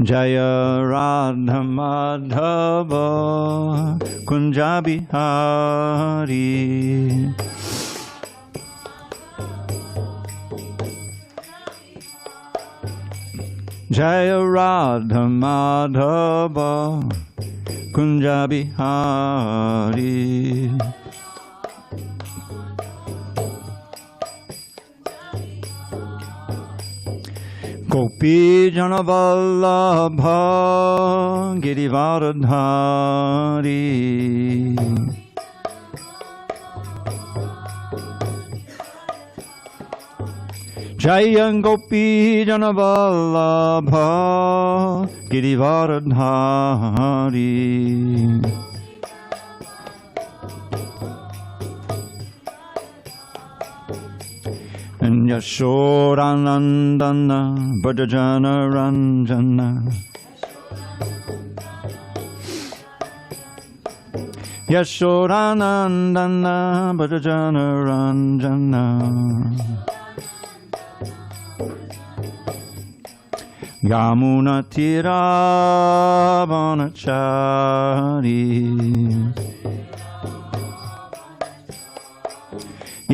Jaya Radha Madhava Kunja Bihari. Jaya Radha Madhava Kunja Bihari. Gopi Jana Vallabha Girivardhari. Jaya Gopi Jana Vallabha Girivardhari. Yashodanandana Bhajana Ranjana. Yashodanandana Bhajana Ranjana. Yamuna Tira Vanachari.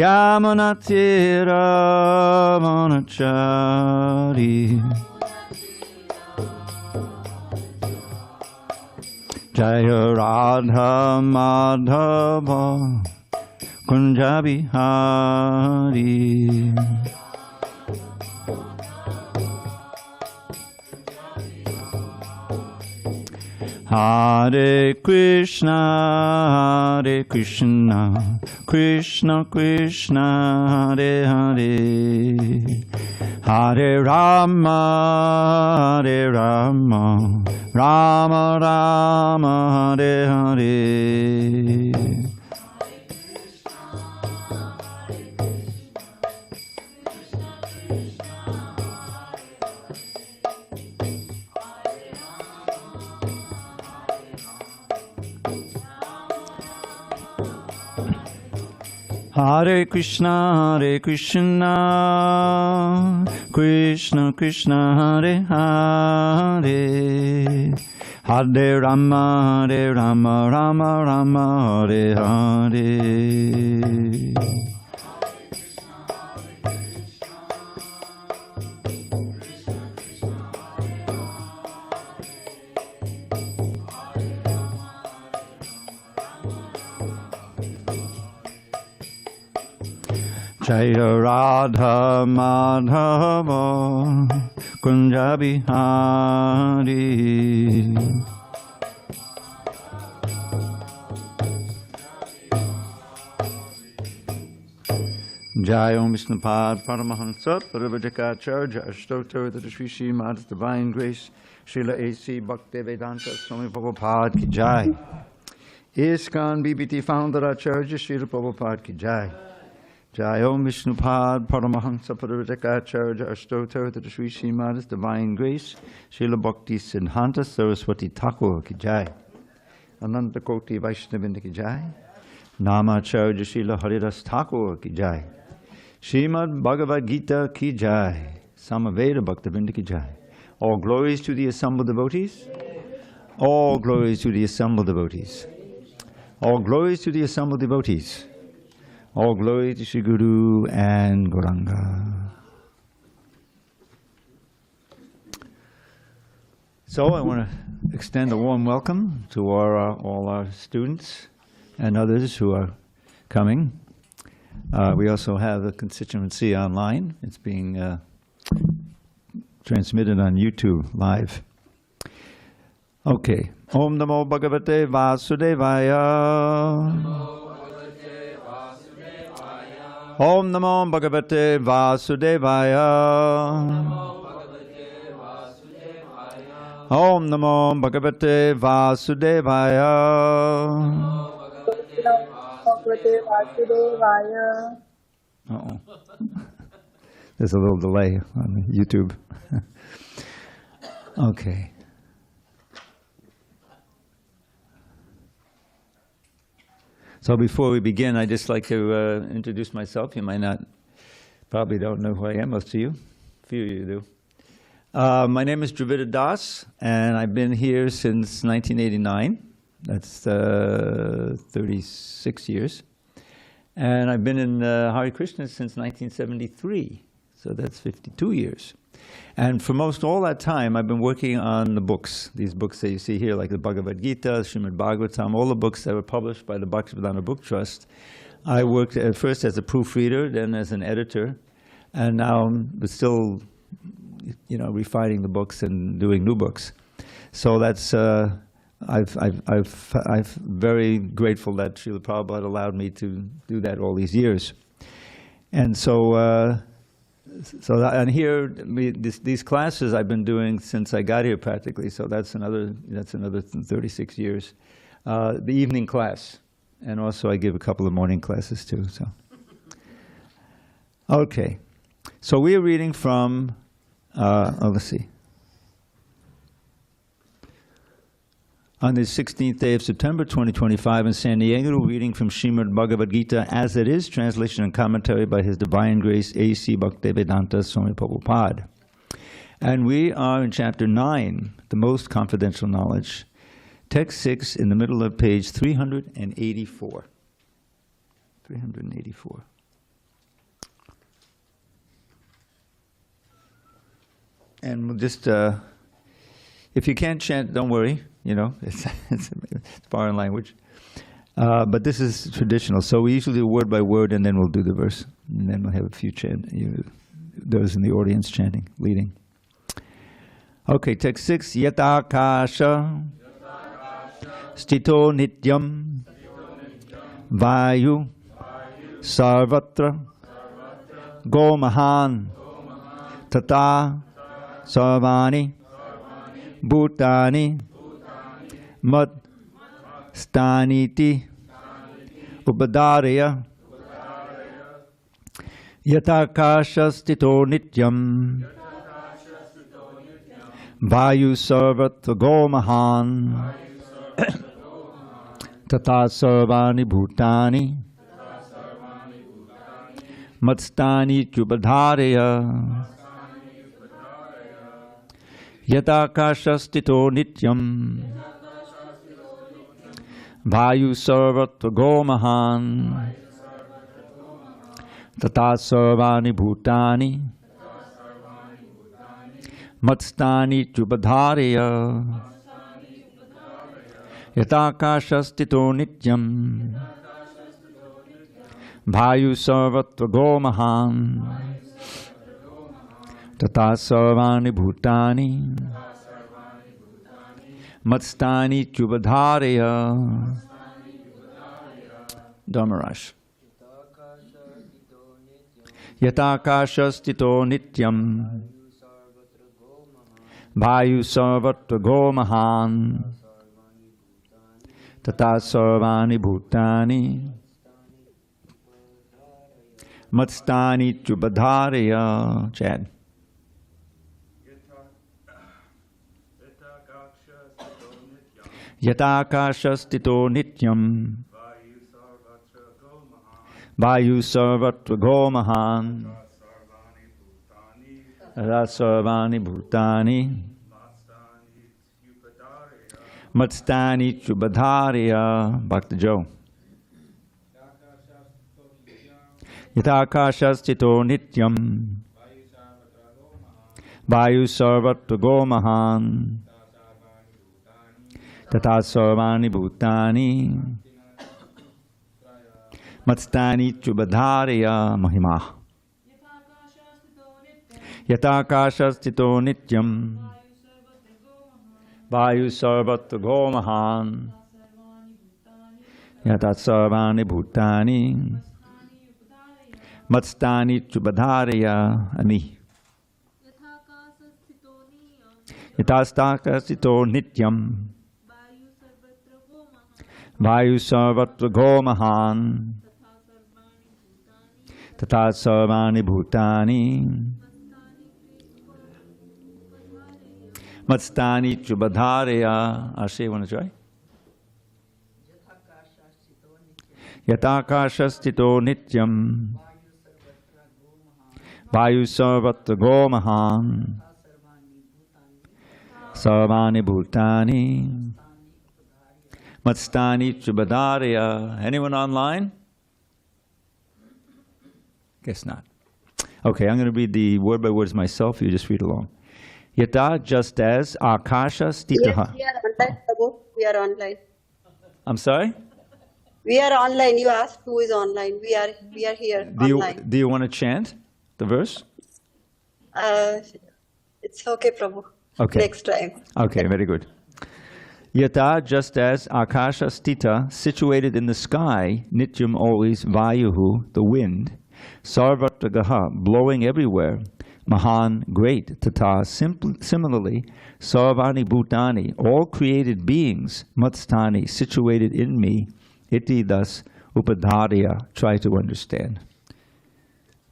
Yamunatira Vanachari. Jaya Radha Madhava Kunja Bihari. Hare Krishna, Hare Krishna, Krishna Krishna, Hare Hare, Hare Rama, Hare Rama, Rama Rama, Hare Hare. Hare Krishna, Hare Krishna, Krishna Krishna, Hare Hare, Hare Rama, Hare Rama, Rama Rama, Hare Hare. Jaya Radha Madhava Kunja Bihari. Jai Om Vishnupad Paramahansa Parivajakaacharya Ashtotar that Sri Srimad's Divine Grace Srila A.C. Bhaktivedanta Swami Prabhupada Ki Jai. ISKCON BBT Founder Acharya Srila Prabhupada Ki Jai. Jai Om Vishnupad Paramahansa Parivajakaacharya Ashtotar that Sri Srimad's Divine Grace Srila Bhakti Siddhanta Saraswati Thakur Ki Jai. Ananta Koti Vaishnavinda Ki Jai. Namacharya Srila Haridas Thakur Ki Jai. Srimad Bhagavad Gita Ki Jai. Samaveda Bhaktavinda Ki Jai. All glories to the assembled devotees. All glories to the assembled devotees. All glories to the assembled devotees. All glory to Sri Guru and Gauranga. So I want to extend a warm welcome to all our students and others who are coming. We also have a constituency online. It's being transmitted on YouTube live. Okay. Om Namo Bhagavate Vasudevaya. Om Namo Bhagavate Vasudevaya. Om Namo Bhagavate Vasudevaya. Uh-oh. There's a little delay on YouTube. Okay. So before we begin, I'd just like to introduce myself. You might not, probably don't know who I am, most of you. A few of you do. My name is Dravida Das, and I've been here since 1989. That's 36 years. And I've been in Hare Krishna since 1973, so that's 52 years. And for most all that time, I've been working on the books, these books that you see here, like the Bhagavad Gita, Srimad Bhagavatam, all the books that were published by the Bhaktivedanta Book Trust. I worked at first as a proofreader, then as an editor, and now I'm still, refining the books and doing new books. So that's I'm very grateful that Srila Prabhupada allowed me to do that all these years. And and here, these classes I've been doing since I got here practically, so that's another 36 years. The evening class, and also I give a couple of morning classes too. So, okay, so we are reading from, let's see. On the 16th day of September 2025 in San Diego, reading from Srimad Bhagavad Gita as it is, translation and commentary by His Divine Grace A.C. Bhaktivedanta Swami Prabhupada. And we are in chapter 9, the most confidential knowledge, text 6 in the middle of page 384. 384. And we'll just, if you can't chant, don't worry. It's foreign language. But this is traditional. So we usually do word by word, and then we'll do the verse. And then we'll have a few those in the audience chanting, leading. Okay, text 6. Yatakasha stito nityam vayu sarvatra gomahan tata sarvani bhutani Mad staniti upadarya yatakasha stito nityam vayu sarvatra gomahan tata sarvani bhutani matstani upadarya yatakasha stito nityam Vayu sarvatra gomahan tata sarvani bhutani matstani chubadharya yatakasha stito nityam Vayu sarvatra gomahan tata sarvani bhutani Matstani Chubadharya. Dharmaraj. Yatakasha stito nityam Vayu sarvatra gomahan Tata sarvani bhutani Matstani Chubadharya. Chad. Yatakasha stito nityam Vayu sarvatra gomahan Tata sarvani bhutani Matstani chubadharya. Bhakta Jo. Yatakasha stito nityam Vayu sarvatra gomahan Tata sarvani bhutani matstani chubadharya. Mahima. Yatakasha stito nityam Vayu sarvatra gomahan Tata sarvani bhutani matstani chubadharya. Ani. Yatastakasha stito nityam Vayu sarvatra gomahan Tata sarvani bhutani matstani chubadharya. Ashe, you want to try? Yatakasha stito nityam Vayu sarvatra gomahan Sarvani Bhutani Matstani Chubhadarya. Anyone online? Guess not. Okay, I'm going to read the word by words myself. You just read along. Yata, just as Akasha Stitaha. Yes, we are online, Prabhu. We are online. I'm sorry? We are online. You asked who is online. We are here online. Do you want to chant the verse? It's okay, Prabhu. Okay. Next time. Okay, very good. Yata, just as Akasha Stita, situated in the sky, Nityam always, Vayuhu, the wind, Sarvatragaha, blowing everywhere, Mahan, great, Tata, similarly, Sarvani Bhutani, all created beings, Matstani, situated in me, Iti, thus, Upadharya, try to understand.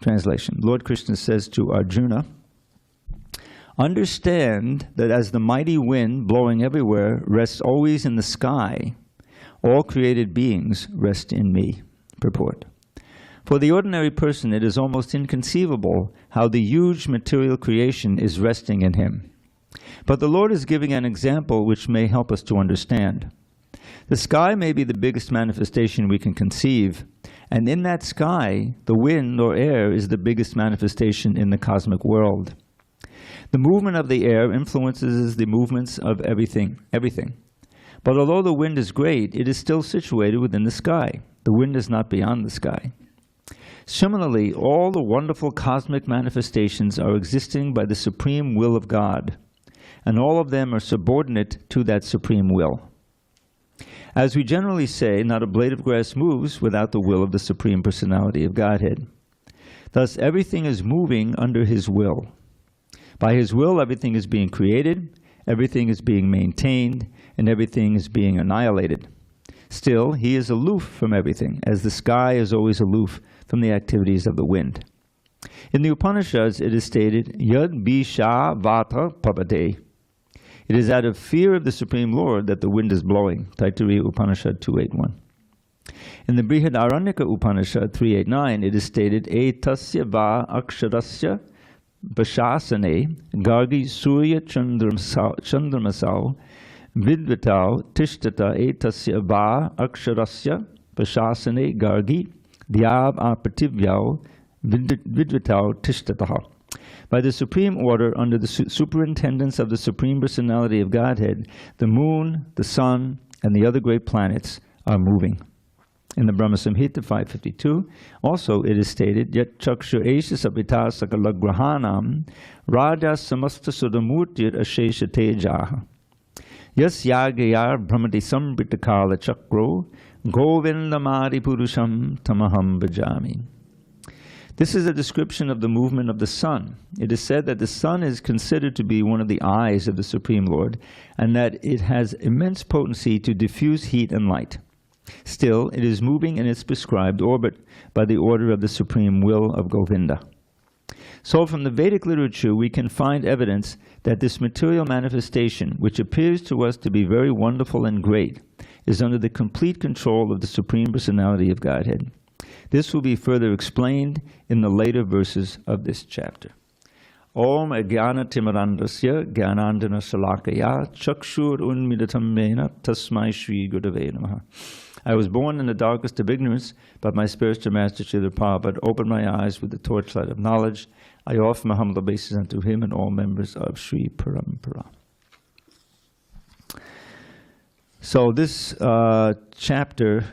Translation. Lord Krishna says to Arjuna, understand that as the mighty wind blowing everywhere rests always in the sky, all created beings rest in me. Purport. For the ordinary person, it is almost inconceivable how the huge material creation is resting in him. But the Lord is giving an example which may help us to understand. The sky may be the biggest manifestation we can conceive, and in that sky, the wind or air is the biggest manifestation in the cosmic world. The movement of the air influences the movements of everything. But although the wind is great, it is still situated within the sky. The wind is not beyond the sky. Similarly, all the wonderful cosmic manifestations are existing by the supreme will of God, and all of them are subordinate to that supreme will. As we generally say, not a blade of grass moves without the will of the Supreme Personality of Godhead. Thus, everything is moving under His will. By His will, everything is being created, everything is being maintained, and everything is being annihilated. Still, He is aloof from everything, as the sky is always aloof from the activities of the wind. In the Upanishads, it is stated, Yad Bisha Vata Pavade. It is out of fear of the Supreme Lord that the wind is blowing. Taittiriya Upanishad 281. In the Brihadaranyaka Upanishad 389, it is stated, Etasya va aksharasya Bashasane Gargi Surya Chandramasau Vidvatau Tishtata Etasya Va Aksharasya Bashasane Gargi Dhyab Apativyau Vidvatau Tishtataha. By the supreme order, under the superintendence of the Supreme Personality of Godhead, the moon, the sun, and the other great planets are moving. In the Brahma Samhita 552, also it is stated, Yat Chakshu Esha Sabhita Sakalagrahanam Raja Samasta Sudamurtir Ashesha Tejaha Yas Yagayar Brahmati Sambritakala Chakro Govindamadi Purusham Tamaham Bhajami. This is a description of the movement of the sun. It is said that the sun is considered to be one of the eyes of the Supreme Lord, and that it has immense potency to diffuse heat and light. Still, it is moving in its prescribed orbit by the order of the supreme will of Govinda. So from the Vedic literature, we can find evidence that this material manifestation, which appears to us to be very wonderful and great, is under the complete control of the Supreme Personality of Godhead. This will be further explained in the later verses of this chapter. Om Ajnana Timarandasya Jnanandana Salakaya Chakshur Unmidatam Mena Tasmai Shri Gurave Namaha. I was born in the darkest of ignorance, but my spiritual master Srila Prabhupada opened my eyes with the torchlight of knowledge. I offer my humble obeisance unto him and all members of Sri Parampara. So this chapter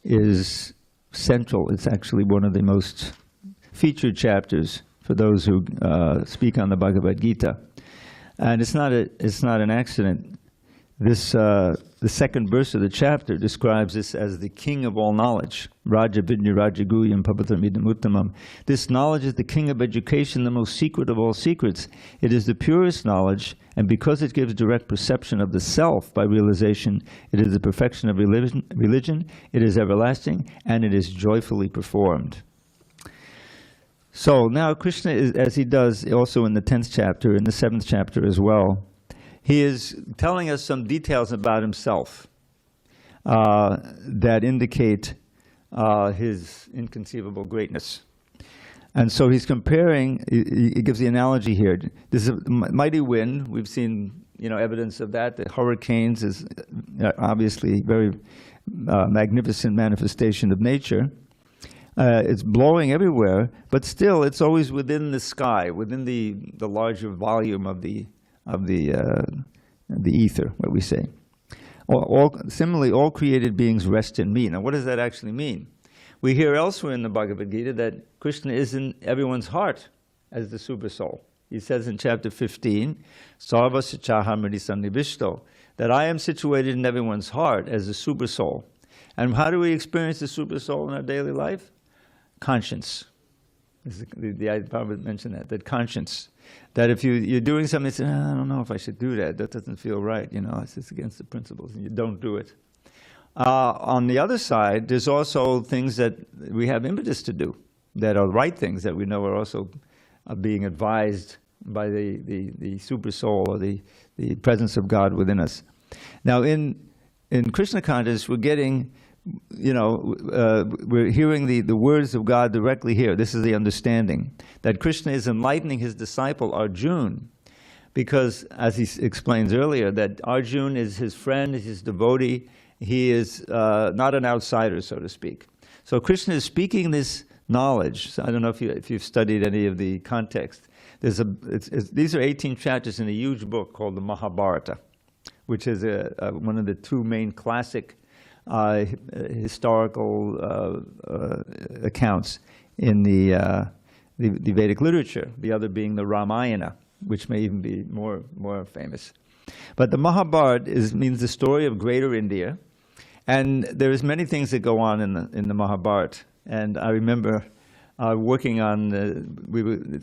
is central. It's actually one of the most featured chapters for those who speak on the Bhagavad Gita. And it's not an accident. This the second verse of the chapter describes this as the king of all knowledge. Raja Vidya Raja Guyam Papatam Idam Uttamam. This knowledge is the king of education, the most secret of all secrets. It is the purest knowledge, and because it gives direct perception of the self by realization, it is the perfection of religion, it is everlasting, and it is joyfully performed. So now Krishna, as he does also in the 10th chapter, in the 7th chapter as well, he is telling us some details about himself that indicate his inconceivable greatness. And so he's comparing, he gives the analogy here. This is a mighty wind. We've seen, evidence of that. The hurricanes is obviously very magnificent manifestation of nature. It's blowing everywhere, but still it's always within the sky, within the larger volume of the ether, what we say. Similarly, all created beings rest in me. Now, what does that actually mean? We hear elsewhere in the Bhagavad Gita that Krishna is in everyone's heart as the super soul. He says in chapter 15, Sarva Sachahamriti Sannivishto, that I am situated in everyone's heart as the super soul. And how do we experience the super soul in our daily life? Conscience. I probably mentioned that conscience. That if you're doing something, you say, I don't know if I should do that. That doesn't feel right. It's against the principles, and you don't do it. On the other side, there's also things that we have impetus to do that are right things that we know are also being advised by the super soul or the presence of God within us. Now, in Krishna consciousness, we're getting, we're hearing the words of God directly here. This is the understanding that Krishna is enlightening his disciple Arjuna, because, as he explains earlier, that Arjuna is his friend, his devotee. He is not an outsider, so to speak. So Krishna is speaking this knowledge. So I don't know if you've studied any of the context. These are 18 chapters in a huge book called the Mahabharata, which is one of the two main classic historical accounts in the Vedic literature, the other being the Ramayana, which may even be more famous. But the Mahabharata means the story of greater India, and there's many things that go on in the Mahabharata. And I remember working on,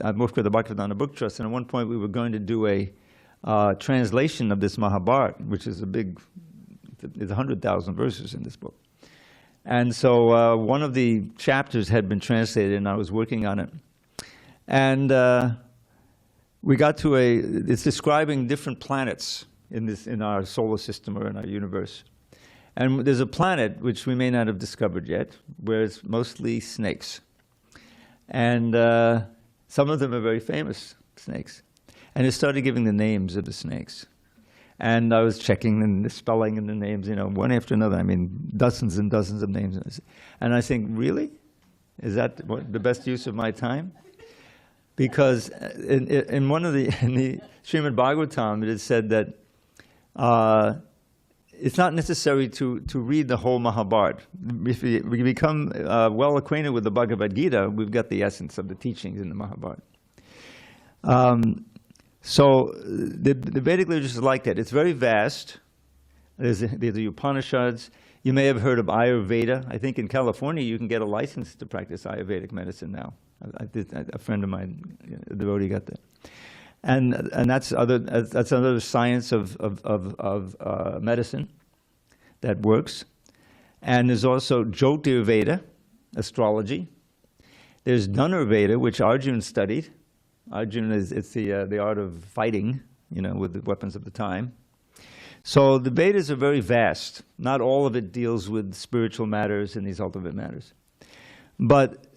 I worked with the Bhaktivedanta Book Trust, and at one point we were going to do a translation of this Mahabharata, which is there's 100,000 verses in this book. And so one of the chapters had been translated, and I was working on it. And we got to it's describing different planets in our solar system or in our universe. And there's a planet which we may not have discovered yet, where it's mostly snakes. And some of them are very famous snakes. And it started giving the names of the snakes. And I was checking and the spelling and the names, one after another. I mean, dozens and dozens of names. And I think, really? Is that the best use of my time? Because in the Srimad Bhagavatam, it is said that it's not necessary to read the whole Mahabharata. If we become well acquainted with the Bhagavad Gita, we've got the essence of the teachings in the Mahabharata. So the Vedic literature is like that. It's very vast. There's the Upanishads. You may have heard of Ayurveda. I think in California you can get a license to practice Ayurvedic medicine now. A friend of mine, a devotee, got that. And that's another science of medicine that works. And there's also Jyotirveda, astrology. There's Dhanurveda, which Arjuna studied. Arjuna it's the art of fighting, with the weapons of the time. So the Vedas are very vast. Not all of it deals with spiritual matters and these ultimate matters. But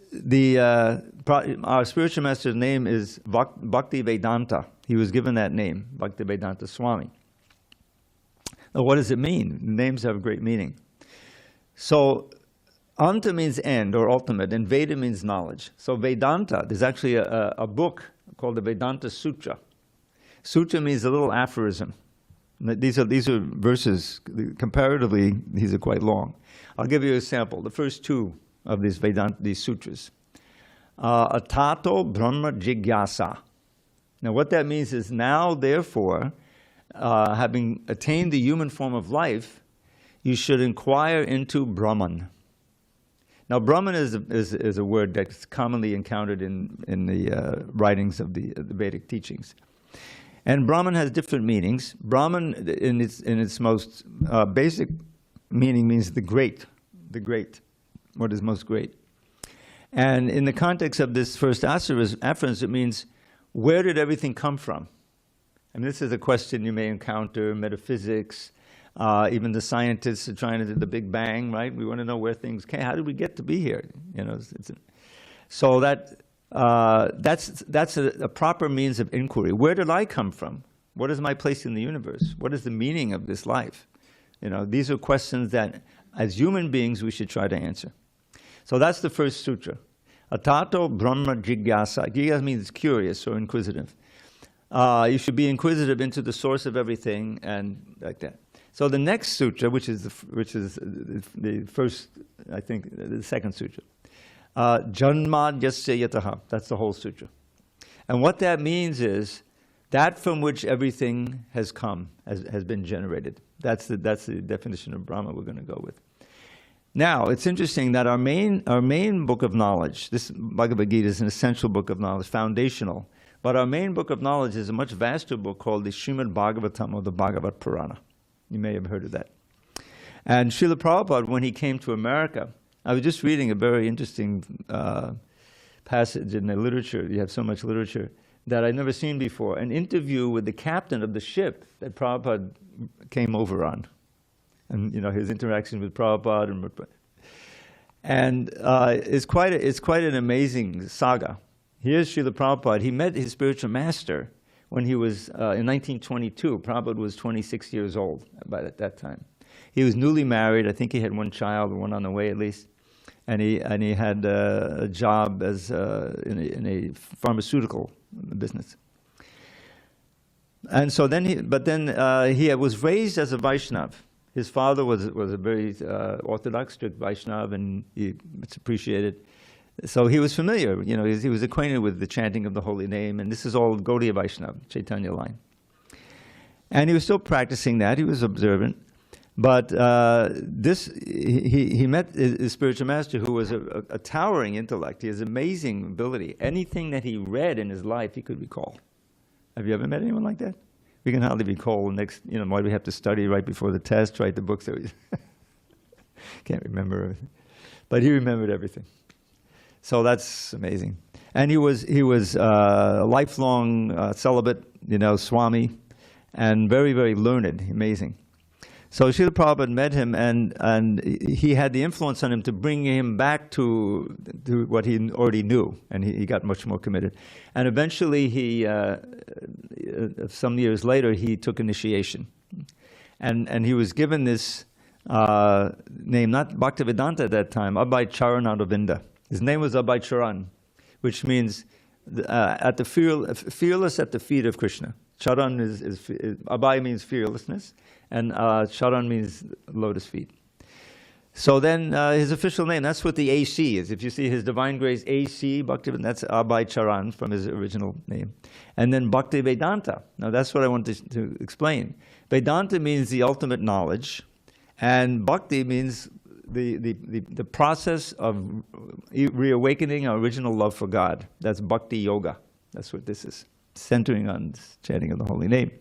our spiritual master's name is Bhakti Vedanta. He was given that name, Bhakti Vedanta Swami. Now, what does it mean? Names have great meaning. So, Anta means end or ultimate, and Veda means knowledge. So Vedanta, there's actually a book called the Vedanta Sutra. Sutra means a little aphorism. These are verses, comparatively, these are quite long. I'll give you a sample. The first two of these sutras. Atato Brahma Jigyasa. Now what that means is now, therefore, having attained the human form of life, you should inquire into Brahman. Now Brahman is a word that's commonly encountered in the writings of the Vedic teachings. And Brahman has different meanings. Brahman, in its most basic meaning, means the great, what is most great. And in the context of this first aphorism, it means, where did everything come from? And this is a question you may encounter, metaphysics, even the scientists are trying to do the Big Bang, right? We want to know where things came. How did we get to be here? So that That's a proper means of inquiry. Where did I come from? What is my place in the universe? What is the meaning of this life? These are questions that, as human beings, we should try to answer. So that's the first sutra. Atato Brahma Jigyasa. Jigyasa means curious or inquisitive. You should be inquisitive into the source of everything and like that. So the next sutra, which is the first, I think, the second sutra, Janmad Yasya Yataha. That's the whole sutra. And what that means is that from which everything has come, has been generated. That's the definition of Brahma we're going to go with. Now, it's interesting that our main book of knowledge, this Bhagavad Gita is an essential book of knowledge, foundational, but our main book of knowledge is a much vaster book called the Srimad Bhagavatam, or the Bhagavad Purana. You may have heard of that. And Srila Prabhupada, when he came to America, I was just reading a very interesting passage in the literature. You have so much literature that I'd never seen before. An interview with the captain of the ship that Prabhupada came over on. And his interaction with Prabhupada, and it's quite an amazing saga. Here's Srila Prabhupada. He met his spiritual master when he was in 1922. Prabhupada was 26 years old at that time. He was newly married. I think he had one child, one on the way at least, and he had a job as in a pharmaceutical business. And so then he was raised as a Vaishnava. His father was a very orthodox, strict Vaishnava, and it's appreciated. So he was familiar, he was acquainted with the chanting of the holy name, and this is all Gaudiya Vaishnava, Chaitanya line. And he was still practicing that, he was observant. But he met his spiritual master, who was a towering intellect. He has amazing ability. Anything that he read in his life, he could recall. Have you ever met anyone like that? We can hardly recall why we have to study right before the test, write the books that we can't remember everything. But he remembered everything. So that's amazing. And he was a lifelong celibate, Swami, and very, very learned, amazing. So Srila Prabhupada met him, and he had the influence on him to bring him back to what he already knew, and he got much more committed. And eventually, some years later, he took initiation. And he was given this name, not Bhaktivedanta at that time, Abhay Charanadavinda. His name was Abhay Charan, which means fearless at the feet of Krishna. Charan Abhay means fearlessness, and Charan means lotus feet. So then his official name, that's what the AC is. If you see his Divine Grace AC, Bhaktivedanta, that's Abhay Charan from his original name. And then Bhaktivedanta. Now that's what I wanted to explain. Vedanta means the ultimate knowledge, and Bhakti means the process of reawakening our original love for God. That's Bhakti Yoga. That's what this is, centering on chanting of the holy name.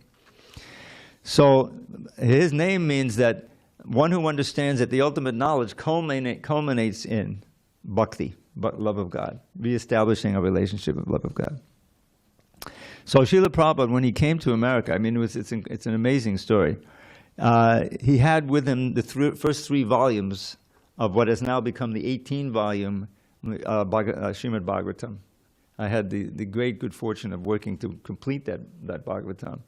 So his name means that one who understands that the ultimate knowledge culminates in bhakti, love of God, reestablishing a relationship of love of God. So Srila Prabhupada, when he came to America, I mean, it's an amazing story. He had with him the first 3 volumes of what has now become the 18-volume Srimad Bhagavatam. I had the great good fortune of working to complete that Bhagavatam.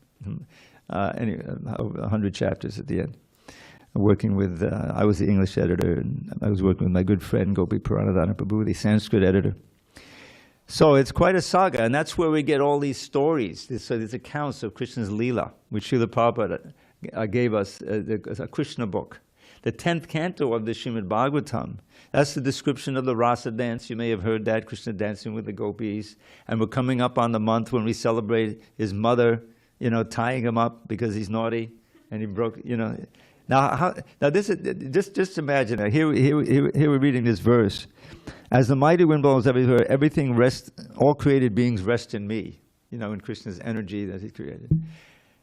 Anyway, 100 chapters at the end. Working with, I was the English editor, and I was working with my good friend Gopi Puranadhana Prabhu, the Sanskrit editor. So it's quite a saga, and that's where we get all these stories, these accounts of Krishna's Leela, which Srila Prabhupada gave us a Krishna book. The 10th canto of the Srimad Bhagavatam, that's the description of the rasa dance. You may have heard that, Krishna dancing with the gopis. And we're coming up on the month when we celebrate his mother, tying him up because he's naughty, and he broke, Now this is, just imagine, here we're reading this verse. As the mighty wind blows everywhere, everything rests, all created beings rest in me, in Krishna's energy that he created.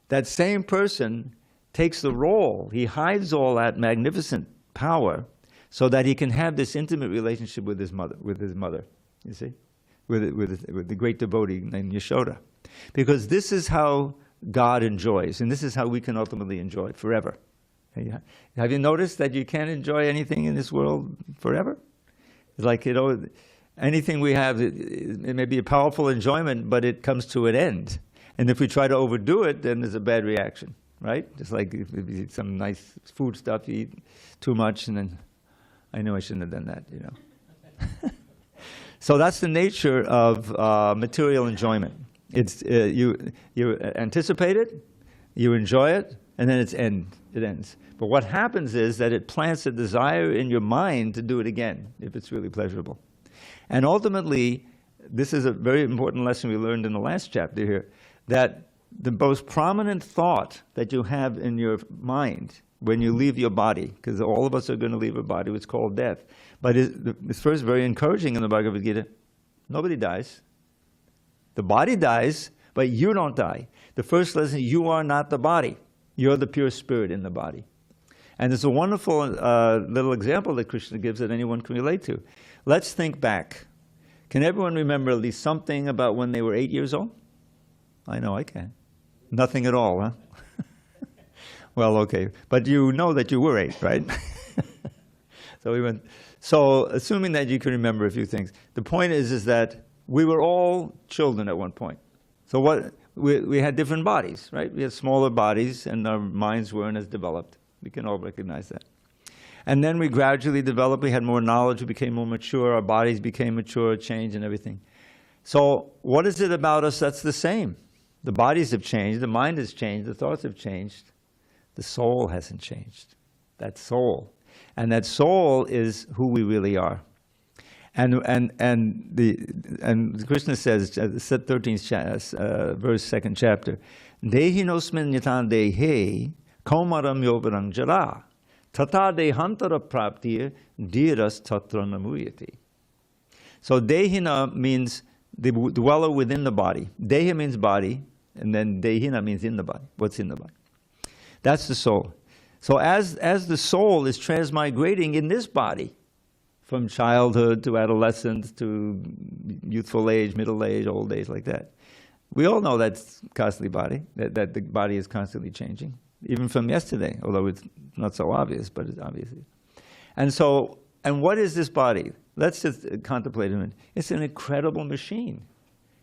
That same person takes the role, he hides all that magnificent power so that he can have this intimate relationship with his mother, you see, with the great devotee named Yashoda. Because this is how God enjoys, and this is how we can ultimately enjoy forever. Have you noticed that you can't enjoy anything in this world forever? It's like, Anything we have, it may be a powerful enjoyment, but it comes to an end. And if we try to overdo it, then there's a bad reaction, right? Just like if you eat some nice food stuff, you eat too much, and then, I know I shouldn't have done that, you know. So that's the nature of material enjoyment. It's you anticipate it, you enjoy it, and then it ends. But what happens is that it plants a desire in your mind to do it again, if it's really pleasurable. And ultimately, this is a very important lesson we learned in the last chapter here, that the most prominent thought that you have in your mind when you leave your body, because all of us are going to leave our body, it's called death. But it's first very encouraging in the Bhagavad Gita. Nobody dies. The body dies, but you don't die. The first lesson, you are not the body. You're the pure spirit in the body. And there's a wonderful little example that Krishna gives that anyone can relate to. Let's think back. Can everyone remember at least something about when they were 8 years old? I know I can. Nothing at all, huh? Well, okay. But you know that you were 8, right? So assuming that you can remember a few things, the point is that we were all children at one point. So we had different bodies, right? We had smaller bodies, and our minds weren't as developed. We can all recognize that. And then we gradually developed, we had more knowledge, we became more mature, our bodies became mature, changed and everything. So what is it about us that's the same? The bodies have changed, the mind has changed, the thoughts have changed. The soul hasn't changed. That soul. And that soul is who we really are. And Krishna says, 13th verse, 2nd chapter, Dehi nosmin yatan dehe kaumaram yovarang jara tata dehantara praptir dhiras tatra namuyati. So dehina means the dweller within the body. Deha means body, and then dehina means in the body. What's in the body? That's the soul. So as the soul is transmigrating in this body, from childhood to adolescence to youthful age, middle age, old age, like that. We all know that's constantly that the body is constantly changing, even from yesterday, although it's not so obvious, but it's obviously. And what is this body? Let's just contemplate a minute. It's an incredible machine.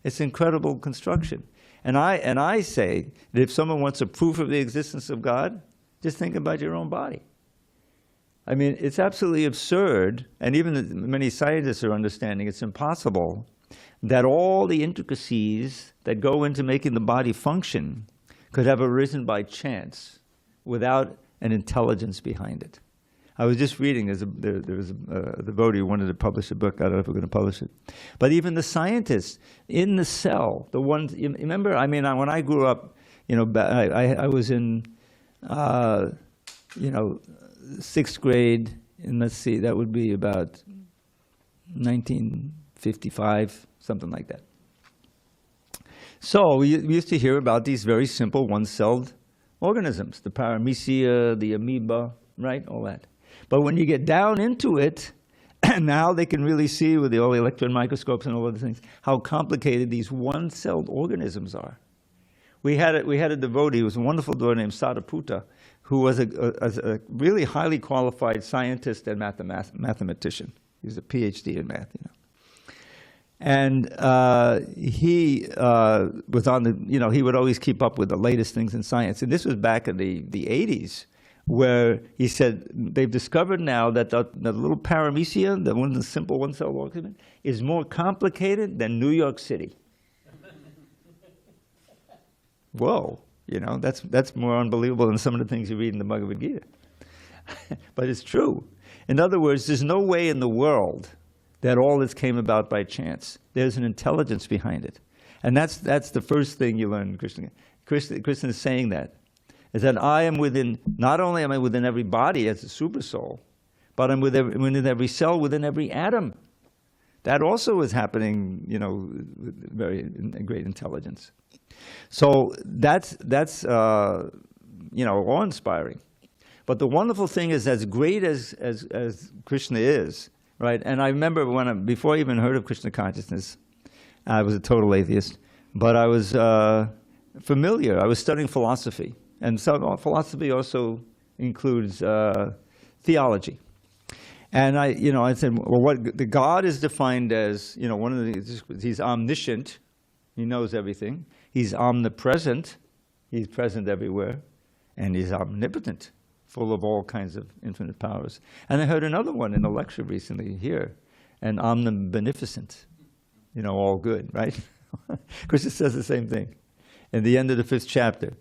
It's an incredible construction. And I say that if someone wants a proof of the existence of God, just think about your own body. I mean, it's absolutely absurd, and even many scientists are understanding it's impossible, that all the intricacies that go into making the body function could have arisen by chance without an intelligence behind it. I was just reading, there was a devotee who wanted to publish a book. I don't know if we're going to publish it. But even the scientists in the cell, the ones, you remember, I mean, when I grew up, you know, I was in, you know, 6th grade, and let's see, that would be about 1955, something like that. So we used to hear about these very simple one-celled organisms, the paramecia, the amoeba, right, all that. But when you get down into it, now they can really see with all the electron microscopes and all of the things, how complicated these one-celled organisms are. We had a devotee, who was a wonderful devotee named Sadaputta, who was a really highly qualified scientist and mathematician. He was a PhD in math, you know. And he was on the, you know, he would always keep up with the latest things in science. And this was back in the 80s, where he said they've discovered now that the little paramecia, the simple one-cell organism, is more complicated than New York City. Whoa, you know, that's more unbelievable than some of the things you read in the Bhagavad Gita. But it's true. In other words, there's no way in the world that all this came about by chance. There's an intelligence behind it. And that's the first thing you learn in Krishna. Krishna is saying that, is that I am within, not only am I within every body as a super soul, but I'm within every cell, within every atom. That also is happening, you know, with very great intelligence. So that's you know, awe-inspiring. But the wonderful thing is, as great as Krishna is, right? And I remember before I even heard of Krishna consciousness, I was a total atheist, but I was familiar. I was studying philosophy, and so philosophy also includes theology. And I said, well, what the God is defined as, one of he's omniscient, he knows everything. He's omnipresent, he's present everywhere, and he's omnipotent, full of all kinds of infinite powers. And I heard another one in a lecture recently here, and omnibeneficent, all good, right? Krishna says the same thing. In the end of the 5th chapter,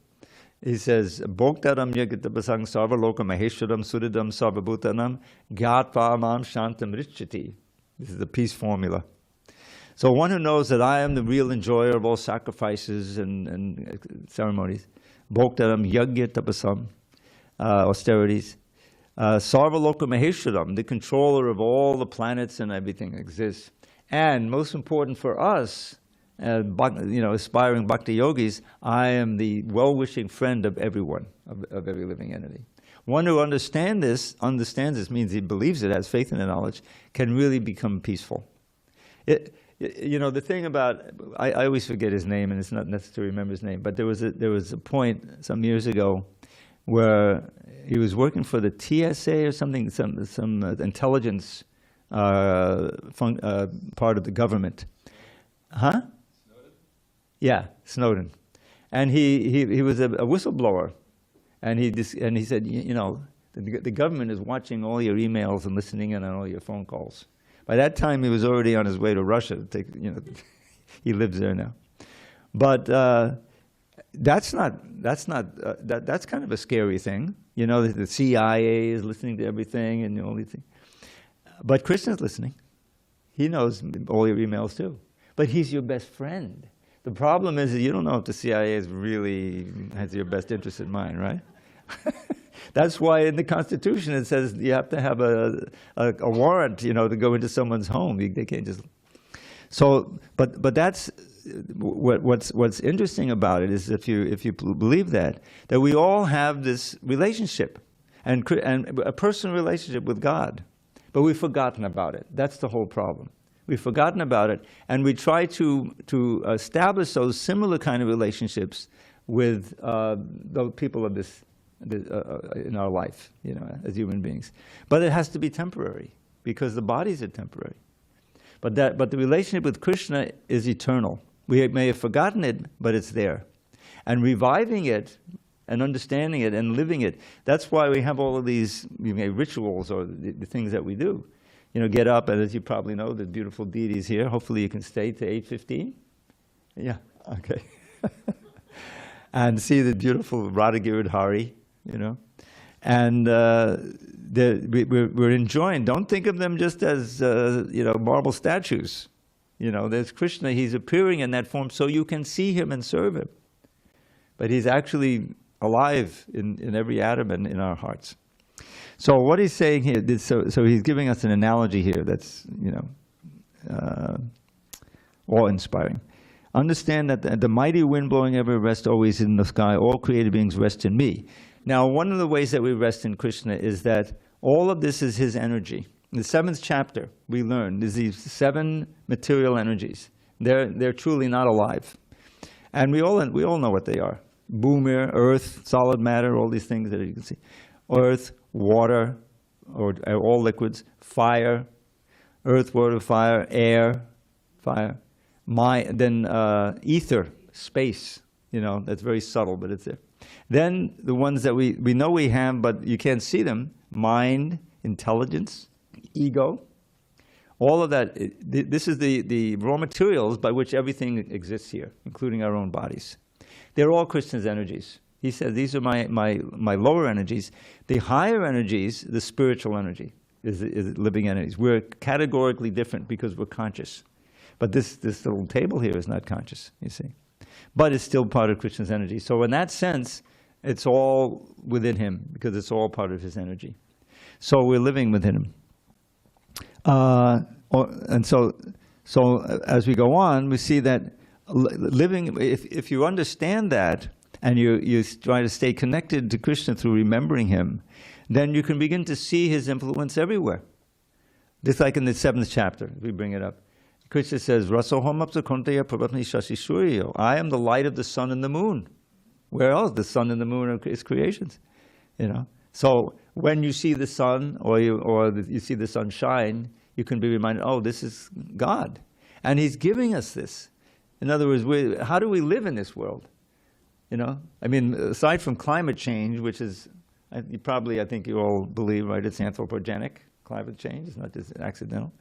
he says, Bhoktaram yagatabasang sarvaloka maheshwaram suridam sarvabhutanam gyatvarmam shantam richati. This is the peace formula. So one who knows that I am the real enjoyer of all sacrifices and ceremonies, Bhoktaram yagya austerities, sarvaloka maheshwaram, the controller of all the planets and everything exists. And most important for us, aspiring bhakti yogis, I am the well-wishing friend of everyone, of every living entity. One who understands this means he believes it, has faith in the knowledge, can really become peaceful. The thing about, I always forget his name, and it's not necessary to remember his name, but there was a point some years ago where he was working for the TSA or something, some intelligence part of the government. Huh? Yeah, Snowden, and he was a whistleblower, and he said, the government is watching all your emails and listening in on all your phone calls. By that time, he was already on his way to Russia. He lives there now, but that's kind of a scary thing. The CIA is listening to everything and all these things, but Krishna's listening. He knows all your emails too, but he's your best friend. The problem is that you don't know if the CIA really has your best interest in mind, right? That's why in the Constitution it says you have to have a warrant, to go into someone's home. They can't just. So, but that's what's interesting about it is if you believe that we all have this relationship and a personal relationship with God, but we've forgotten about it. That's the whole problem. We've forgotten about it, and we try to establish those similar kind of relationships with the people of this in our life, as human beings. But it has to be temporary because the bodies are temporary. But the relationship with Krishna is eternal. We may have forgotten it, but it's there, and reviving it and understanding it and living it. That's why we have all of these rituals or the things that we do. Get up, and as you probably know, the beautiful deities here. Hopefully you can stay to 8:15. Yeah, okay. And see the beautiful Radha Giridhari, And we're enjoying. Don't think of them just as, marble statues. There's Krishna. He's appearing in that form so you can see him and serve him. But he's actually alive in every atom and in our hearts. So what he's saying here, so he's giving us an analogy here that's, awe-inspiring. Understand that the mighty wind blowing ever rests always in the sky. All created beings rest in me. Now, one of the ways that we rest in Krishna is that all of this is his energy. In the 7th chapter, we learn there's these 7 material energies. They're truly not alive. And we all know what they are. Bhumir, earth, solid matter, all these things that you can see. Earth, water, or all liquids, fire, earth, water, fire, air, fire, then ether, space, that's very subtle, but it's there. Then the ones that we know we have, but you can't see them, mind, intelligence, ego, all of that. This is the raw materials by which everything exists here, including our own bodies. They're all Krishna's energies. He says, these are my lower energies. The higher energies, the spiritual energy, is living entities. We're categorically different because we're conscious. But this little table here is not conscious, you see. But it's still part of Krishna's energy. So in that sense, it's all within him because it's all part of his energy. So we're living within him. And so as we go on, we see that living, if you understand that, and you try to stay connected to Krishna through remembering him, then you can begin to see his influence everywhere. Just like in the 7th chapter, we bring it up. Krishna says, Rasoham Prabhatmi Shashi Suryo. I am the light of the sun and the moon. Where else? The sun and the moon are his creations. So when you see the sun or you see the sun shine, you can be reminded, oh, this is God. And He's giving us this. In other words, how do we live in this world? You know, I mean, aside from climate change, which is, I think you all believe, right, it's anthropogenic, climate change, it's not just accidental.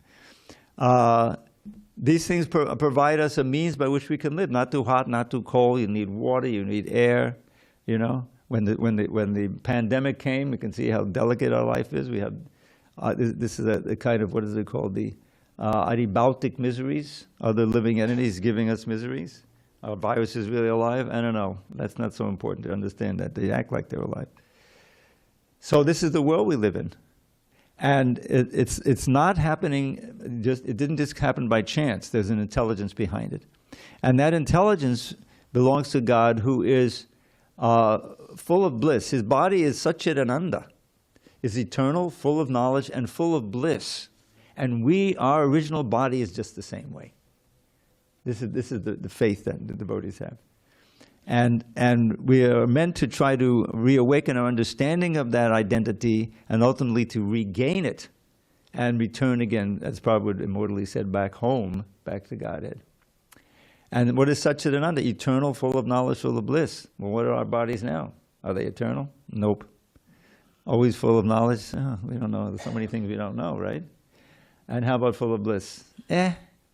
These things provide us a means by which we can live. Not too hot, not too cold. You need water, you need air. You know, when the pandemic came, you can see how delicate our life is. We have this is a kind of, what is it called, the adiabatic miseries, other living entities giving us miseries. Our virus is really alive? I don't know. That's not so important to understand that. They act like they're alive. So this is the world we live in. And it's not happening, it didn't just happen by chance. There's an intelligence behind it. And that intelligence belongs to God, who is full of bliss. His body is Satchidananda, is eternal, full of knowledge, and full of bliss. And our original body is just the same way. This is the faith that the devotees have. And we are meant to try to reawaken our understanding of that identity and ultimately to regain it and return again, as Prabhupada immortally said, back home, back to Godhead. And what is Satchidananda? Eternal, full of knowledge, full of bliss. Well, what are our bodies now? Are they eternal? Nope. Always full of knowledge? Oh, we don't know. There's so many things we don't know, right? And how about full of bliss?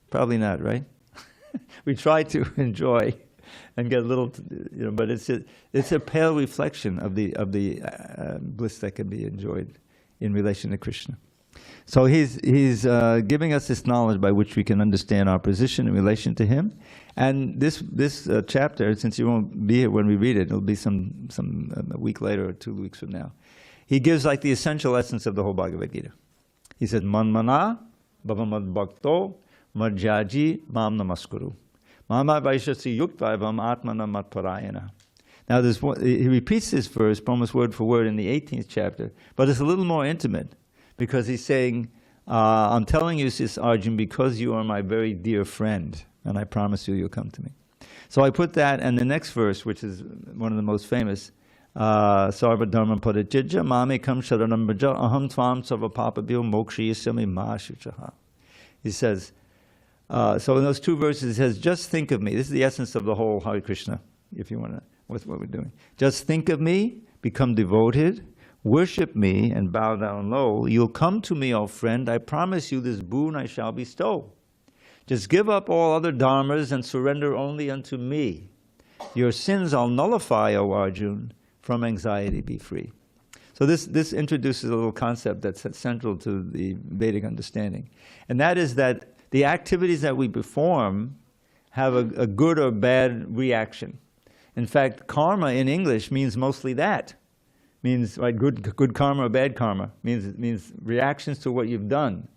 Probably not, right? We try to enjoy and get a little, but it's a pale reflection of the bliss that can be enjoyed in relation to Krishna. So he's giving us this knowledge by which we can understand our position in relation to Him. And this chapter, since you won't be here when we read it, it'll be a week later or 2 weeks from now. He gives like the essential essence of the whole Bhagavad Gita. He said, "Manmana bhavamad bhakto marjaji mam namaskuru. Mama vaishasi yuktvavam atmana matparayana." Now he repeats this verse almost word for word in the 18th chapter, but it's a little more intimate because he's saying, I'm telling you this, Arjun, because you are my very dear friend, and I promise you'll come to me. So I put that, and the next verse, which is one of the most famous, Sarva dharma parijajya mame kam sharanam braja aham tvam sarva papabhyo mokshayasami ma shuchaha. He says, so in those two verses, it says, just think of me. This is the essence of the whole Hare Krishna, if you want to, with what we're doing. Just think of me, become devoted, worship me, and bow down low. You'll come to me, O friend. I promise you this boon I shall bestow. Just give up all other dharmas and surrender only unto me. Your sins I'll nullify, O Arjun. From anxiety be free. So this introduces a little concept that's central to the Vedic understanding. And that is that the activities that we perform have a good or bad reaction. In fact, karma in English means mostly that. Means right, good karma or bad karma. Means reactions to what you've done.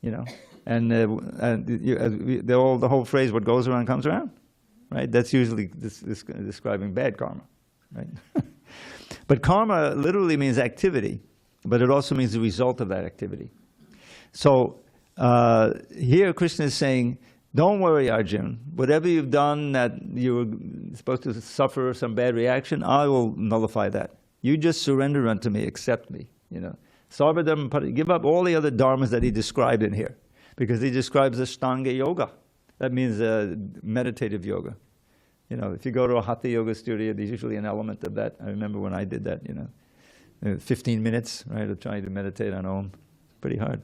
You know, and the whole phrase, what goes around comes around. Right? That's usually describing bad karma. Right? But karma literally means activity, but it also means the result of that activity. So here Krishna is saying, don't worry, Arjun. Whatever you've done that you were supposed to suffer some bad reaction, I will nullify that. You just surrender unto me, accept me. You know, Sarvadharma, give up all the other dharmas that he described in here, because he describes Ashtanga yoga. That means meditative yoga. You know, if you go to a Hatha yoga studio, there's usually an element of that. I remember when I did that, 15 minutes, right, of trying to meditate on Om. Pretty hard.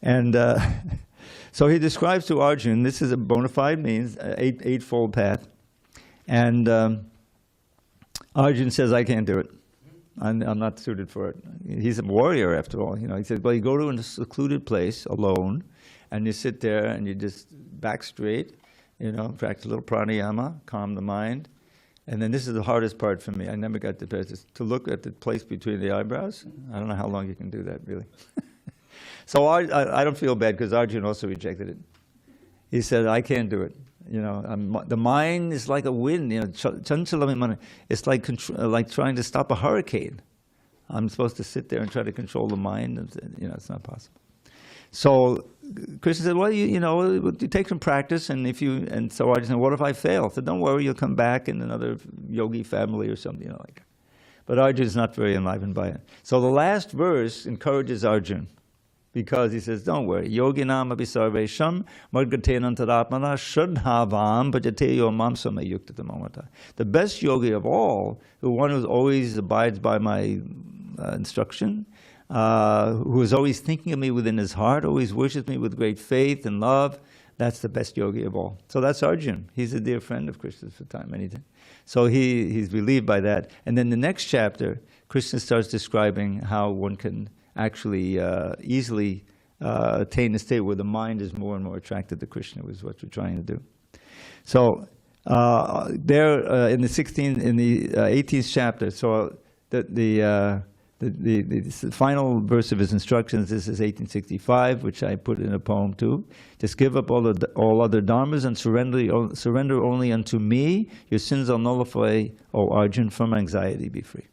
And so he describes to Arjun, this is a bona fide means, eightfold path. And Arjun says, I can't do it. I'm not suited for it. He's a warrior, after all. He says, well, you go to a secluded place alone, and you sit there, and you just back straight, practice a little pranayama, calm the mind. And then this is the hardest part for me. I never got the best, is to look at the place between the eyebrows. I don't know how long you can do that, really. So I don't feel bad, because Arjun also rejected it. He said, I can't do it. The mind is like a wind. It's like trying to stop a hurricane. I'm supposed to sit there and try to control the mind. And, it's not possible. So Krishna said, well, you take some practice, and so Arjun said, what if I fail? I said, don't worry, you'll come back in another yogi family or something, like that. But Arjuna is not very enlivened by it. So the last verse encourages Arjuna, because he says, don't worry, yoginam api sarvesham margatenan tadatmana shraddhavam bhajateyo mamsama yuktata mamata. The best yogi of all, the one who always abides by my instruction, who is always thinking of me within his heart, always worships me with great faith and love, that's the best yogi of all. So that's Arjuna. He's a dear friend of Krishna's for time, anything. So he's relieved by that. And then the next chapter, Krishna starts describing how one can actually easily attain a state where the mind is more and more attracted to Krishna, is what we're trying to do. So there in the 18th chapter, so the final verse of his instructions, this is 1865, which I put in a poem too. Just give up all other dharmas and surrender only unto me. Your sins I'll nullify, O Arjuna, from anxiety be free.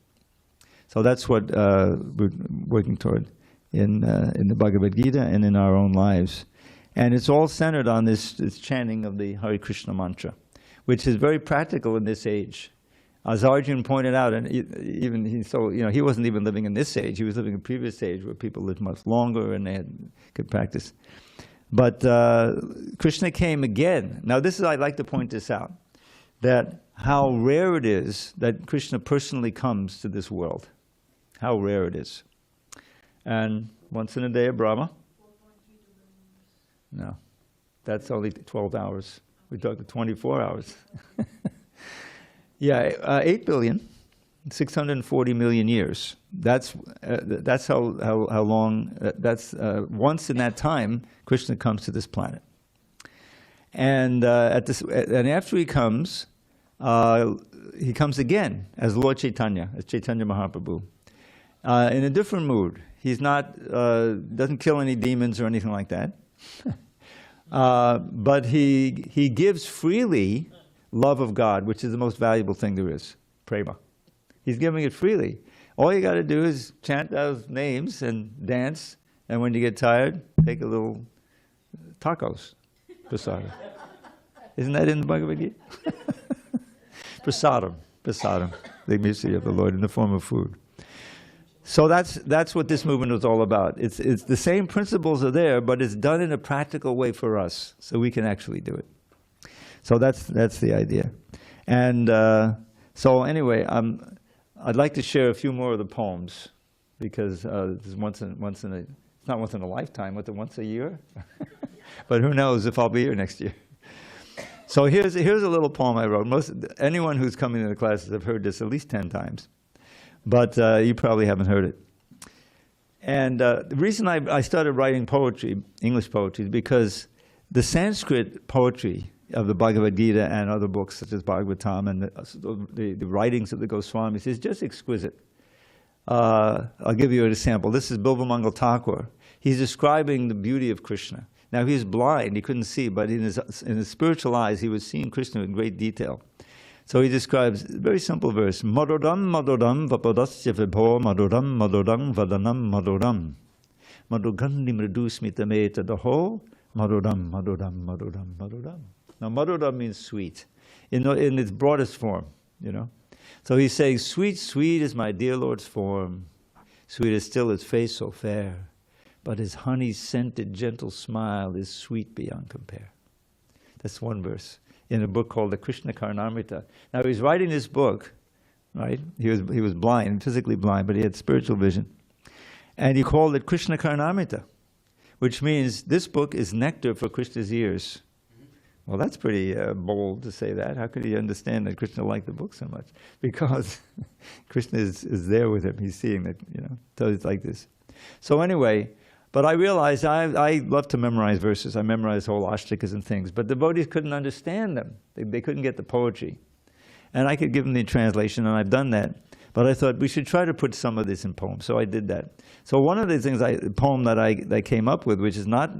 So that's what we're working toward in the Bhagavad Gita and in our own lives. And it's all centered on this chanting of the Hare Krishna mantra, which is very practical in this age. As Arjuna pointed out, and he wasn't even living in this age. He was living in a previous age where people lived much longer and they could practice. But Krishna came again. Now I'd like to point this out, that how rare it is that Krishna personally comes to this world. How rare it is. And once in a day of Brahma? No, that's only 12 hours. We talk 24 hours. Yeah, 8,640,000,000 years. That's how long. Once in that time, Krishna comes to this planet, and after he comes again as Lord Chaitanya, as Chaitanya Mahaprabhu, in a different mood. He's not doesn't kill any demons or anything like that, but he gives freely love of God, which is the most valuable thing there is, prema. He's giving it freely. All you got to do is chant those names and dance, and when you get tired, take a little tacos, prasadam. Isn't that in the Bhagavad Gita? Prasadam, the mercy of the Lord in the form of food. So that's what this movement is all about. It's the same principles are there, but it's done in a practical way for us, so we can actually do it. So that's the idea. And so anyway, I'd like to share a few more of the poems, because this is it's not once in a lifetime, but once a year. But who knows if I'll be here next year. So here's a little poem I wrote. Anyone who's coming to the classes have heard this at least 10 times, but you probably haven't heard it. And the reason I started writing poetry, English poetry, is because the Sanskrit poetry of the Bhagavad Gita and other books such as Bhagavatam and the writings of the Goswamis is just exquisite. I'll give you an example. This is Bilvamangal Thakur. He's describing the beauty of Krishna. Now he's blind, he couldn't see, but in his spiritual eyes he was seeing Krishna in great detail. So he describes a very simple verse, Madhuram madhuram vapadasya vibho madhuram madhuram vadanam madhuram madhugandhi mridu smitameta daho madhuram madhuram madhuram madhuram. Now, Madhura means sweet, in its broadest form, So he's saying, sweet, sweet is my dear Lord's form. Sweet is still his face so fair. But his honey-scented gentle smile is sweet beyond compare. That's one verse in a book called the Krishna Karnamrita. Now, he's writing this book, right? He was blind, physically blind, but he had spiritual vision. And he called it Krishna Karnamrita, which means this book is nectar for Krishna's ears. Well, that's pretty bold to say that. How could he understand that Krishna liked the book so much? Because Krishna is there with him. He's seeing that, So it's like this. So anyway, but I realized I love to memorize verses. I memorized whole ashtakas and things. But devotees couldn't understand them. They couldn't get the poetry. And I could give them the translation, and I've done that. But I thought we should try to put some of this in poems. So I did that. So one of the things, the poem that I came up with, which is not,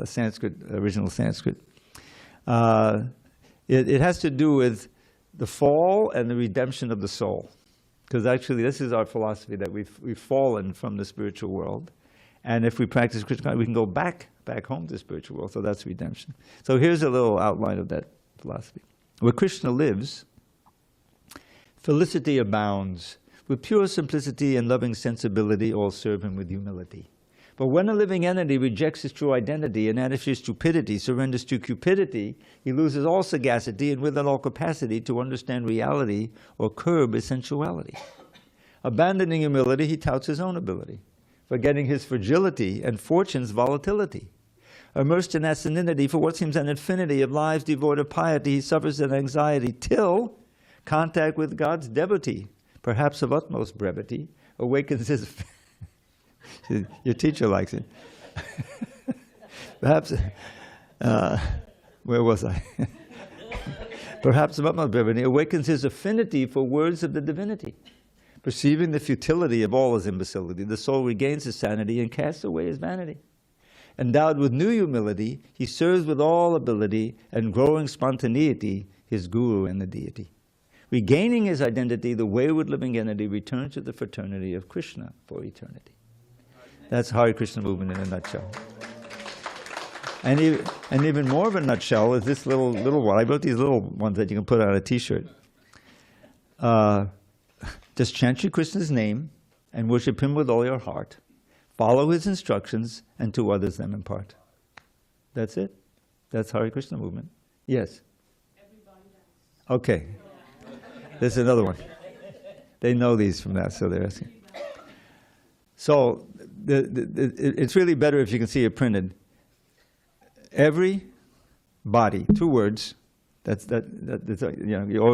Sanskrit, original Sanskrit, it has to do with the fall and the redemption of the soul. Because actually this is our philosophy, that we've fallen from the spiritual world. And if we practice Krishna, we can go back home to the spiritual world. So that's redemption. So here's a little outline of that philosophy. Where Krishna lives, Felicity abounds. With pure simplicity and loving sensibility, all serve him with humility. But when a living entity rejects his true identity and out of his stupidity surrenders to cupidity, he loses all sagacity and with it all capacity to understand reality or curb his sensuality. Abandoning humility, he touts his own ability, forgetting his fragility and fortune's volatility. Immersed in asininity for what seems an infinity of lives devoid of piety, he suffers an anxiety till contact with God's devotee, perhaps of utmost brevity, awakens his... Your teacher likes it. Perhaps, where was I? Perhaps of utmost brevity, awakens his affinity for words of the divinity. Perceiving the futility of all his imbecility, the soul regains his sanity and casts away his vanity. Endowed with new humility, he serves with all ability and growing spontaneity his guru and the deity. Regaining his identity, the wayward living entity returns to the fraternity of Krishna for eternity. That's Hare Krishna movement in a nutshell. And even more of a nutshell is this little one. I wrote these little ones that you can put on a t-shirt. Just chant Shri Krishna's name and worship him with all your heart. Follow his instructions and to others them impart. That's it. That's Hare Krishna movement. Yes? Okay. There's another one. They know these from that, so they're asking. So it's really better if you can see it printed. Every body, 2 words. That's or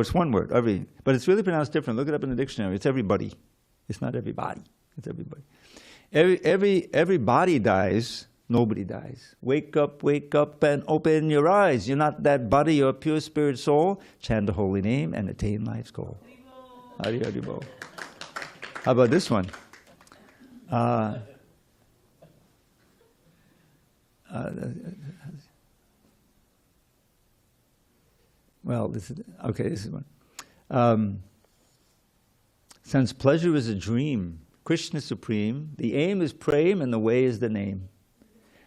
it's 1 word. Every, but it's really pronounced different. Look it up in the dictionary. It's everybody. It's not everybody. It's everybody. Every body dies. Nobody dies. Wake up and open your eyes. You're not that body, you're a pure spirit soul. Chant the holy name and attain life's goal. Hari Hari Bol. How about this one? Well, this is one. Since pleasure is a dream, Krishna is supreme, the aim is prem and the way is the name.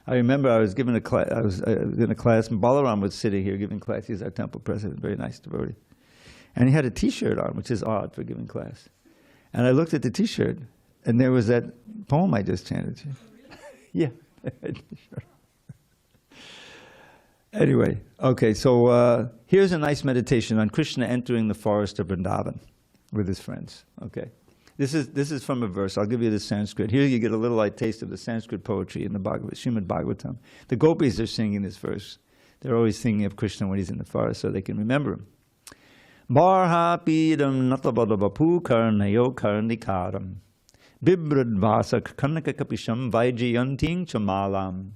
I remember I was given a class, I was in a class, and Balaram was sitting here giving class. He's our temple president, very nice devotee. And he had a t-shirt on, which is odd for giving class. And I looked at the t-shirt, and there was that poem I just chanted. Yeah. Anyway, okay, so here's a nice meditation on Krishna entering the forest of Vrindavan with his friends. Okay, this is from a verse. I'll give you the Sanskrit. Here you get a little light taste of the Sanskrit poetry in the Srimad Bhagavatam. The gopis are singing this verse. They're always thinking of Krishna when he's in the forest so they can remember him. Barha pidam natabadabapu karnayo karnikaram bibradvasak karnaka kapisham vaijayanting chamalam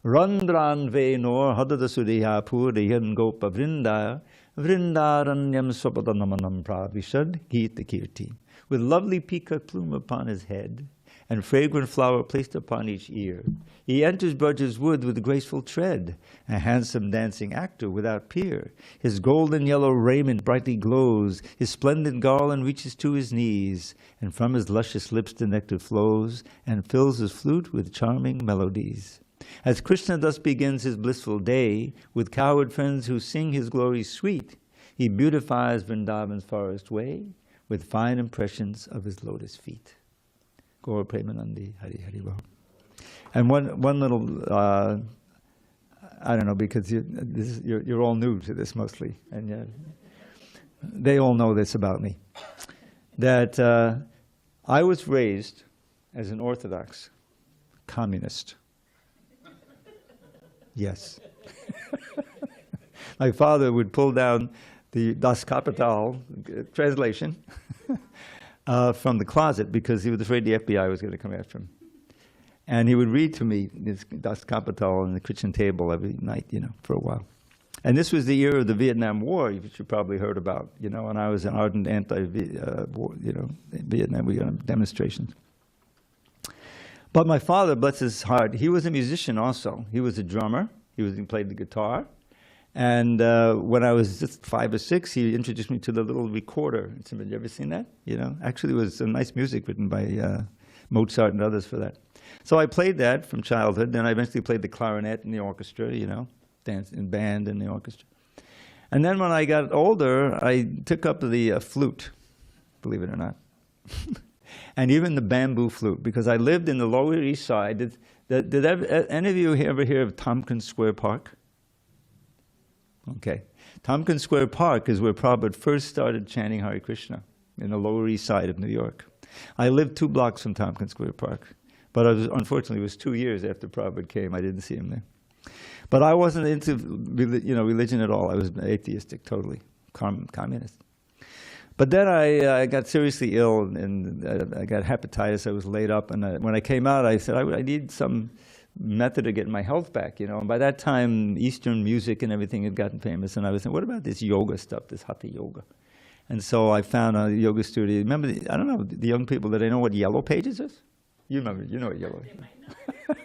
Randran venor hadadasuriya puriyan gopa vrinda vrindaranyam swapadanamanam pravishad gita kirti. With lovely peacock plume upon his head and fragrant flower placed upon each ear, he enters Braja's wood with graceful tread, a handsome dancing actor without peer. His golden yellow raiment brightly glows, his splendid garland reaches to his knees, and from his luscious lips the nectar flows and fills his flute with charming melodies. As Krishna thus begins his blissful day, with cowherd friends who sing his glory sweet, he beautifies Vrindavan's forest way with fine impressions of his lotus feet. Gaura Premanandi, Hari Hari Bol. And one little, I don't know, because you're all new to this mostly, and they all know this about me, that I was raised as an Orthodox communist. Yes. My father would pull down the Das Kapital translation from the closet because he was afraid the FBI was going to come after him. And he would read to me this Das Kapital on the kitchen table every night, for a while. And this was the year of the Vietnam War, which you probably heard about, and I was an ardent anti-war, Vietnam demonstrations. But my father, bless his heart, he was a musician also. He was a drummer. He played the guitar. And when I was just 5 or 6, he introduced me to the little recorder. Have you ever seen that? Actually, it was some nice music written by Mozart and others for that. So I played that from childhood. Then I eventually played the clarinet in the orchestra, danced in band in the orchestra. And then when I got older, I took up the flute. believe it or not. And even the bamboo flute, because I lived in the Lower East Side. Did any of you ever hear of Tompkins Square Park? Okay. Tompkins Square Park is where Prabhupada first started chanting Hare Krishna, in the Lower East Side of New York. I lived 2 blocks from Tompkins Square Park, but unfortunately it was 2 years after Prabhupada came. I didn't see him there. But I wasn't into religion at all. I was atheistic, totally, communist. But then I got seriously ill, and I got hepatitis. I was laid up, and when I came out, I said, I need some method of getting my health back, And by that time, Eastern music and everything had gotten famous, and I was saying, what about this yoga stuff, this hatha yoga? And so I found a yoga studio. Remember, I don't know, the young people, do they know what Yellow Pages is? You remember, you know what Yellow Pages is.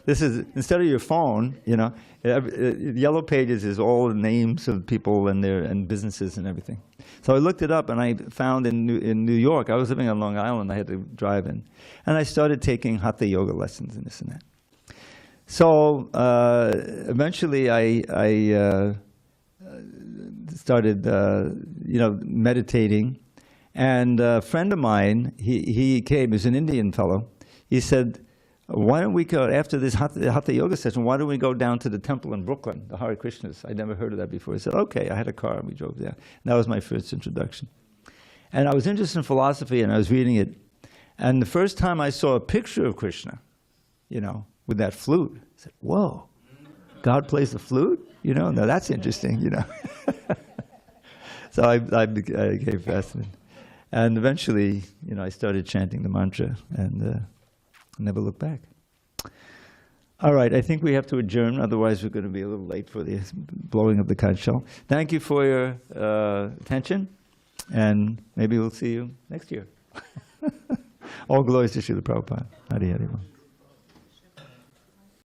This is, instead of your phone, Yellow Pages is all the names of people and businesses and everything. So I looked it up, and I found in New York, I was living on Long Island, I had to drive in, and I started taking hatha yoga lessons and this and that. So eventually I started, meditating, and a friend of mine, he came, he was an Indian fellow. He said, why don't we go, after this hatha yoga session, why don't we go down to the temple in Brooklyn, the Hare Krishnas? I'd never heard of that before. I said, okay. I had a with we drove there. That was my first introduction. And I was interested in philosophy, and I was reading it. And the first time I saw a picture of Krishna, with that flute, I said, whoa, God plays the flute? Now that's interesting, So I became fascinated. And eventually, I started chanting the mantra, and never looked back. All right, I think we have to adjourn, otherwise we're going to be a little late for the blowing of the conch shell. Thank you for your attention, and maybe we'll see you next year. All glories to Srila Prabhupada. Hare Hare.